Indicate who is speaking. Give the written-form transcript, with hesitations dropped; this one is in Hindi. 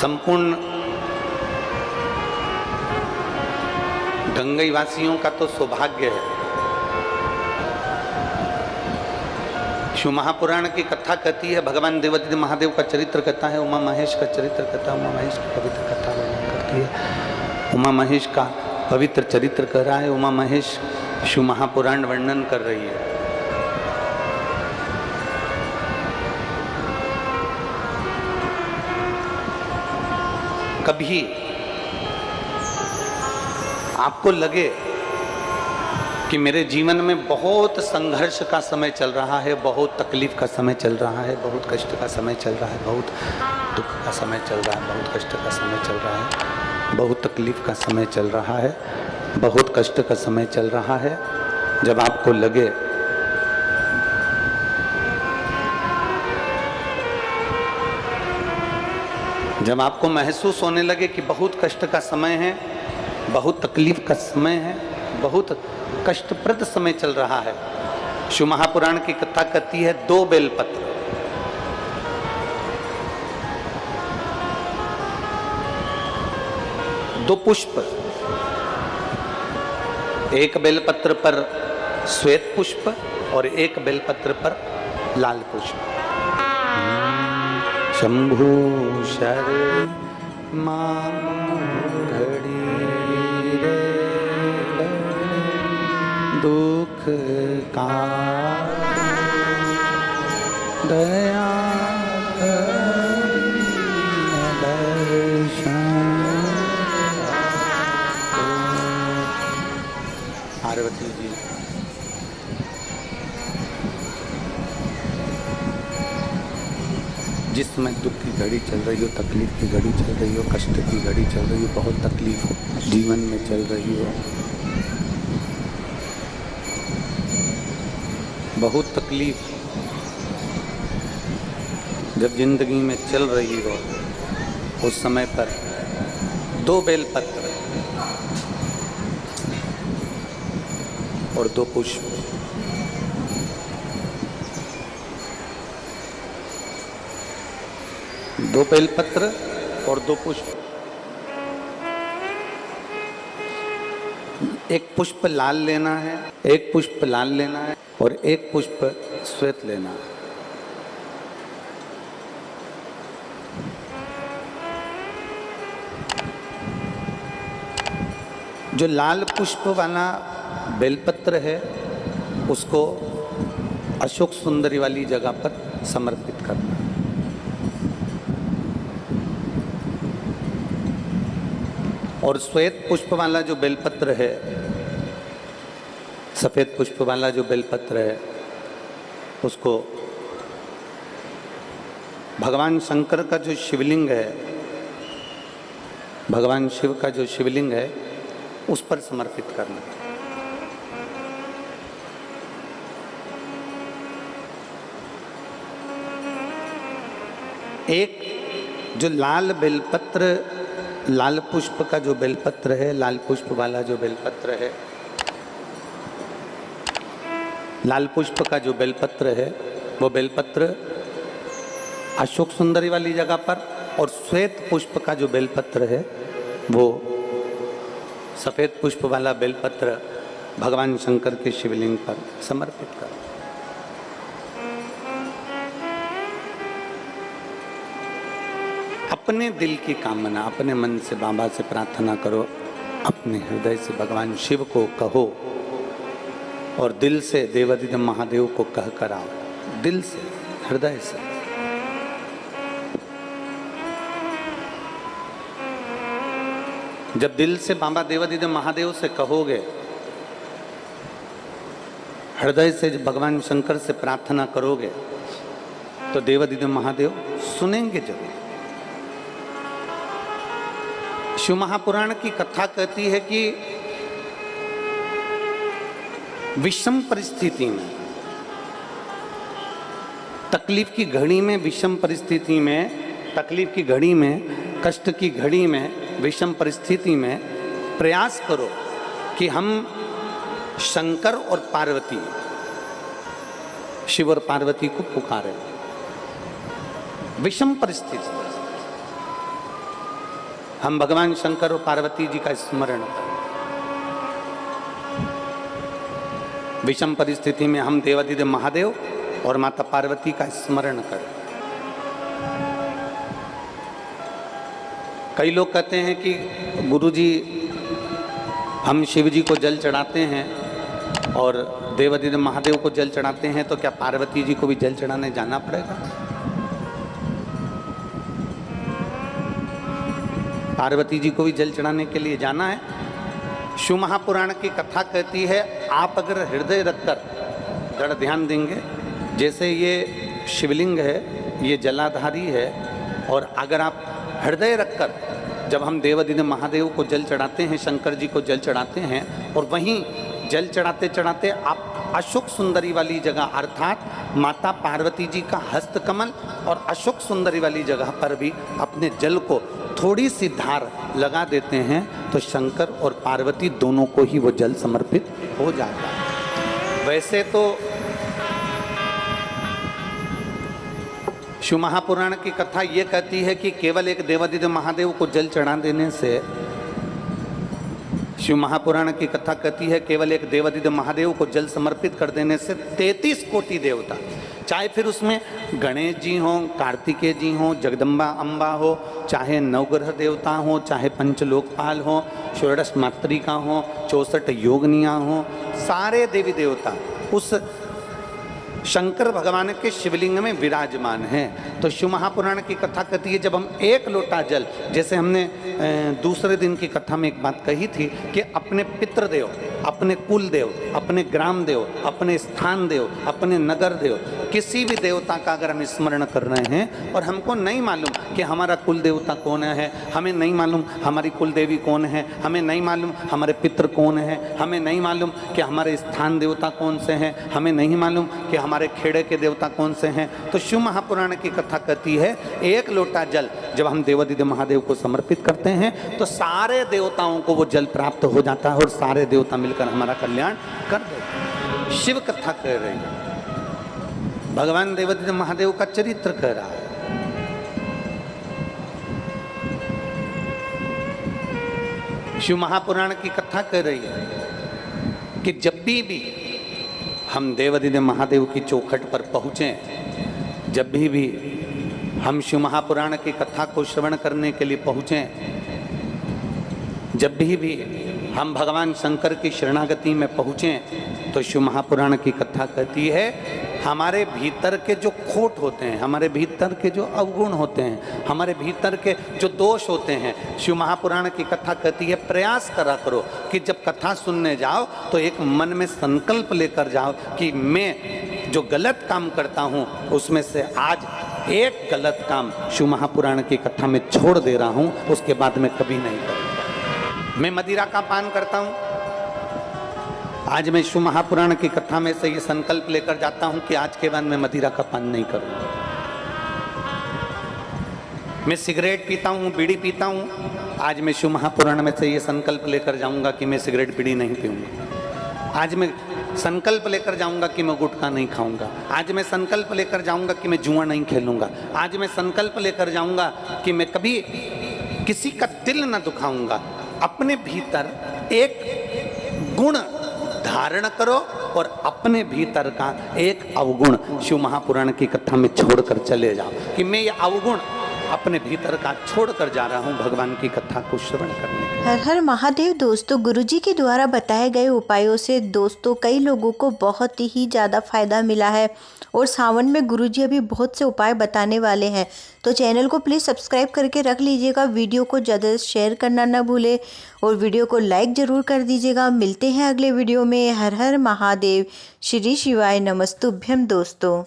Speaker 1: संपूर्ण गंगई वासियों का तो सौभाग्य है। शिव महापुराण की कथा कहती है, भगवान देवादिदेव महादेव का चरित्र कहता है, उमा महेश का चरित्र कहता है, उमा महेश की पवित्र कथा वर्णन करती है। उमा महेश का पवित्र चरित्र कह रहा है, उमा महेश शिव महापुराण वर्णन कर रही है। कभी आपको लगे कि मेरे जीवन में बहुत संघर्ष का समय चल रहा है, बहुत तकलीफ का समय चल रहा है, बहुत कष्ट का समय चल रहा है, बहुत दुख का समय चल रहा है, बहुत कष्ट का समय चल रहा है, बहुत तकलीफ का समय चल रहा है, बहुत कष्ट का समय चल रहा है। जब आपको लगे जब आपको महसूस होने लगे कि बहुत कष्ट का समय है, बहुत तकलीफ का समय है, बहुत कष्टप्रद समय चल रहा है, शिव महापुराण की कथा कहती है, 2 बेलपत्र, दो पुष्प, एक बेलपत्र पर श्वेत पुष्प और एक बेलपत्र पर लाल पुष्प। शंभु शर्मा घड़ी रे दुख का दया पार्वती जी जिस समय दुख की घड़ी चल रही हो, तकलीफ की घड़ी चल रही हो, कष्ट की घड़ी चल रही हो, बहुत तकलीफ जीवन में चल रही हो, बहुत तकलीफ जब जिंदगी में चल रही हो, उस समय पर 2 बेलपत्र और 2 पुष्प, दो बेलपत्र और 2 पुष्प, एक पुष्प लाल लेना है, एक पुष्प लाल लेना है और एक पुष्प श्वेत लेना है। जो लाल पुष्प वाला बेलपत्र है उसको अशोक सुंदरी वाली जगह पर समर्पित करना है। और श्वेत पुष्प वाला जो बेलपत्र है, सफेद पुष्प वाला जो बेलपत्र है, उसको भगवान शंकर का जो शिवलिंग है, भगवान शिव का जो शिवलिंग है, उस पर समर्पित करना। एक जो लाल बेलपत्र, लाल पुष्प का जो बेलपत्र है, लाल पुष्प वाला जो बेलपत्र है, लाल पुष्प का जो बेलपत्र है, वो बेलपत्र अशोक सुंदरी वाली जगह पर, और श्वेत पुष्प का जो बेलपत्र है वो सफेद पुष्प वाला बेलपत्र भगवान शंकर के शिवलिंग पर समर्पित कर। अपने दिल की कामना अपने मन से बाबा से प्रार्थना करो, अपने हृदय से भगवान शिव को कहो और दिल से देवादिदेव महादेव को कह कर आओ, दिल से, हृदय से। जब दिल से बाबा देवादिदेव महादेव से कहोगे, हृदय से भगवान शंकर से प्रार्थना करोगे, तो देवादिदेव महादेव सुनेंगे जरूर। शिव महापुराण की कथा कहती है कि विषम परिस्थिति में, तकलीफ की घड़ी में, विषम परिस्थिति में, तकलीफ की घड़ी में, कष्ट की घड़ी में, विषम परिस्थिति में प्रयास करो कि हम शंकर और पार्वती, शिव और पार्वती को पुकारें। विषम परिस्थिति हम भगवान शंकर और पार्वती जी का स्मरण करें। विषम परिस्थिति में हम देवाधिदेव महादेव और माता पार्वती का स्मरण करें। कई लोग कहते हैं कि गुरुजी हम शिव जी को जल चढ़ाते हैं और देवाधिदेव महादेव को जल चढ़ाते हैं, तो क्या पार्वती जी को भी जल चढ़ाने जाना पड़ेगा? पार्वती जी को भी जल चढ़ाने के लिए जाना है। शिव महापुराण की कथा कहती है, आप अगर हृदय रखकर जड़ ध्यान देंगे, जैसे ये शिवलिंग है, ये जलाधारी है, और अगर आप हृदय रखकर जब हम देवाधिदेव महादेव को जल चढ़ाते हैं, शंकर जी को जल चढ़ाते हैं, और वहीं जल चढ़ाते चढ़ाते आप अशोक सुंदरी वाली जगह अर्थात माता पार्वती जी का हस्तकमल और अशोक सुंदरी वाली जगह पर भी अपने जल को थोड़ी सी धार लगा देते हैं, तो शंकर और पार्वती दोनों को ही वो जल समर्पित हो जाता है। वैसे तो शिव महापुराण की कथा ये कहती है कि केवल एक देवाधिदेव महादेव को जल चढ़ा देने से, शिव महापुराण की कथा कहती है केवल एक देवाधिदेव महादेव को जल समर्पित कर देने से 33 कोटि देवता, चाहे फिर उसमें गणेश जी हों, कार्तिकेय जी हों, जगदम्बा अम्बा हो, चाहे नवग्रह देवता हों, चाहे पंचलोकपाल हों, षोडश मातृका हों, 64 योगनियाँ हों, सारे देवी देवता उस शंकर भगवान के शिवलिंग में विराजमान हैं। तो शिव महापुराण की कथा कहती है, जब हम एक लोटा जल, जैसे हमने दूसरे दिन की कथा में एक बात कही थी कि अपने पितृदेव, अपने कुल देव, अपने ग्राम देव, अपने स्थान देव, अपने नगर देव, किसी भी देवता का अगर हम स्मरण कर रहे हैं और हमको नहीं मालूम कि हमारा कुल देवता कौन है, हमें नहीं मालूम हमारी कुल देवी कौन है, हमें नहीं मालूम हमारे पितृ कौन है, हमें नहीं मालूम कि हमारे स्थान देवता कौन से हैं, हमें नहीं मालूम कि हमारे खेड़े के देवता कौन से हैं, तो शिव महापुराण की कथा कहती है एक लोटा जल जब हम देवाधिदेव महादेव को समर्पित करते हैं तो सारे देवताओं को वो जल प्राप्त हो जाता है और सारे देवता मिलकर हमारा कल्याण कर देते हैं। शिव कथा कह रही है, भगवान देवाधिदेव महादेव का चरित्र कह रहा है। शिव महापुराण की कथा कह रही है कि जब भी हम देवाधिदेव महादेव की चौखट पर पहुँचें, जब भी हम शिव महापुराण की कथा को श्रवण करने के लिए पहुँचें, जब भी हम भगवान शंकर की शरणागति में पहुँचें, तो शिव महापुराण की कथा कहती है हमारे भीतर के जो खोट होते हैं, हमारे भीतर के जो अवगुण होते हैं, हमारे भीतर के जो दोष होते हैं, शिव महापुराण की कथा कहती है प्रयास करा करो कि जब कथा सुनने जाओ तो एक मन में संकल्प लेकर जाओ कि मैं जो गलत काम करता हूँ उसमें से आज एक गलत काम शिव महापुराण की कथा में छोड़ दे रहा हूँ, उसके बाद मैं कभी नहीं करूँगा। मैं मदिरा का पान करता हूँ, आज मैं शिव महापुराण की कथा में से ये संकल्प लेकर जाता हूं कि आज के बाद मैं मदिरा का पान नहीं करूंगा। मैं सिगरेट पीता हूं, बीड़ी पीता हूं, आज मैं शिव महापुराण में से ये संकल्प लेकर जाऊंगा कि मैं सिगरेट बीड़ी नहीं पीऊंगा। आज मैं संकल्प लेकर जाऊंगा कि मैं गुटखा नहीं खाऊंगा। आज मैं संकल्प लेकर जाऊंगा कि मैं जुआ नहीं खेलूंगा। आज मैं संकल्प लेकर जाऊंगा कि मैं कभी किसी का दिल न दुखाऊंगा। अपने भीतर एक गुण धारण करो और अपने भीतर का एक अवगुण शिव महापुराण की कथा में छोड़कर चले जाओ कि मैं ये अवगुण अपने भीतर का छोड़कर जा रहा हूँ भगवान की कथा को श्रवण करने।
Speaker 2: हर हर महादेव। दोस्तों, गुरुजी के द्वारा बताए गए उपायों से दोस्तों कई लोगों को बहुत ही ज़्यादा फायदा मिला है और सावन में गुरुजी अभी बहुत से उपाय बताने वाले हैं, तो चैनल को प्लीज़ सब्सक्राइब करके रख लीजिएगा। वीडियो को ज़्यादा शेयर करना ना भूले और वीडियो को लाइक ज़रूर कर दीजिएगा। मिलते हैं अगले वीडियो में। हर हर महादेव। श्री शिवाय नमस्तुभ्यम दोस्तों।